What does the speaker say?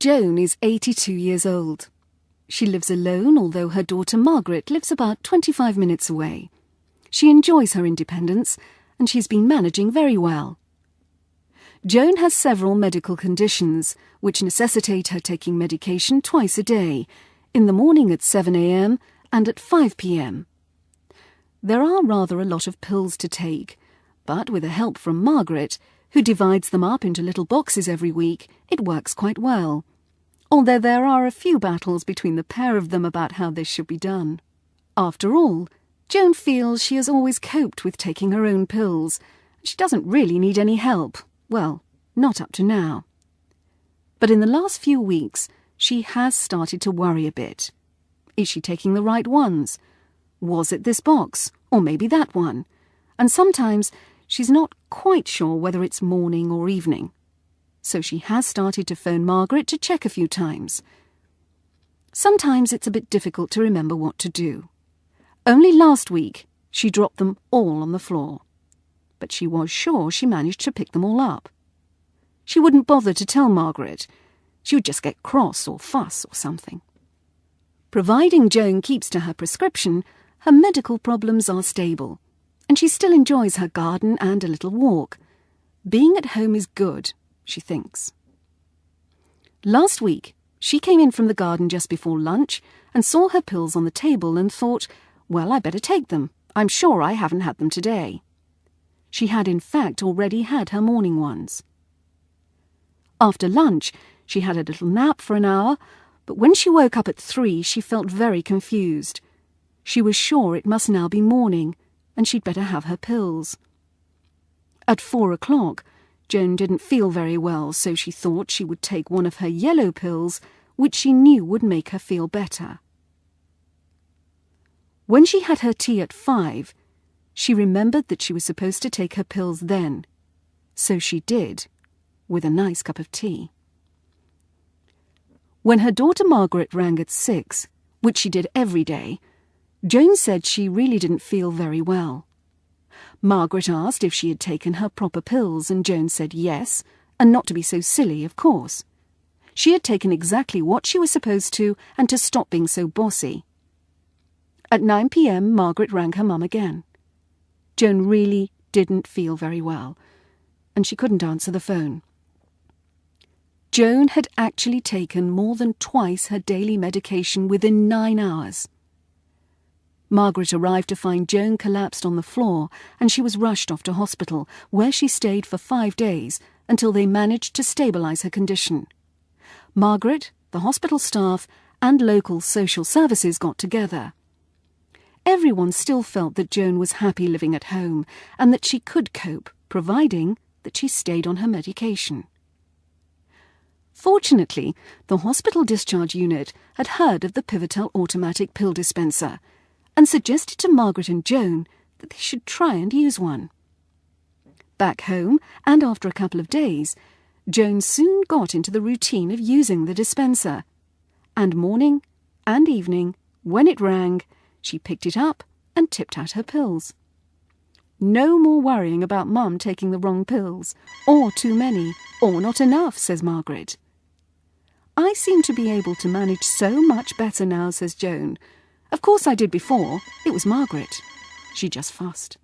Joan is 82 years old. She lives alone, although her daughter Margaret lives about 25 minutes away. She enjoys her independence, and she's been managing very well. Joan has several medical conditions, which necessitate her taking medication twice a day, in the morning at 7 a.m. and at 5 p.m. There are rather a lot of pills to take, but with the help from Margaret, who divides them up into little boxes every week, it works quite well, although there are a few battles between the pair of them about how this should be done. After all, Joan feels she has always coped with taking her own pills. She doesn't really need any help. Well, not up to now. But in the last few weeks, she has started to worry a bit. Is she taking the right ones? Was it this box, or maybe that one? And sometimes she's not quite sure whether it's morning or evening. So she has started to phone Margaret to check a few times. Sometimes it's a bit difficult to remember what to do. Only last week, she dropped them all on the floor. But she was sure she managed to pick them all up. She wouldn't bother to tell Margaret. She would just get cross or fuss or something. Providing Joan keeps to her prescription, her medical problems are stable, and she still enjoys her garden and a little walk. Being at home is good, she thinks. Last week, she came in from the garden just before lunch and saw her pills on the table and thought, well, I better take them. I'm sure I haven't had them today. She had in fact already had her morning ones. After lunch, she had a little nap for an hour, but when she woke up at 3, she felt very confused. She was sure it must now be morning, and she'd better have her pills. At 4 o'clock, Joan didn't feel very well, so she thought she would take one of her yellow pills, which she knew would make her feel better. When she had her tea at 5, she remembered that she was supposed to take her pills then. So she did, with a nice cup of tea. When her daughter Margaret rang at 6, which she did every day, Joan said she really didn't feel very well. Margaret asked if she had taken her proper pills, and Joan said yes, and not to be so silly, of course. She had taken exactly what she was supposed to, and to stop being so bossy. At 9 p.m, Margaret rang her mum again. Joan really didn't feel very well, and she couldn't answer the phone. Joan had actually taken more than twice her daily medication within 9 hours. Margaret arrived to find Joan collapsed on the floor, and she was rushed off to hospital, where she stayed for 5 days until they managed to stabilise her condition. Margaret, the hospital staff, and local social services got together. Everyone still felt that Joan was happy living at home, and that she could cope, providing that she stayed on her medication. Fortunately, the hospital discharge unit had heard of the Pivotal automatic pill dispenser, and suggested to Margaret and Joan that they should try and use one. Back home, and after a couple of days, Joan soon got into the routine of using the dispenser, and morning and evening, when it rang, she picked it up and tipped out her pills. No more worrying about Mum taking the wrong pills, or too many, or not enough, says Margaret. I seem to be able to manage so much better now, says Joan. Of course I did before. It was Margaret. She just fussed.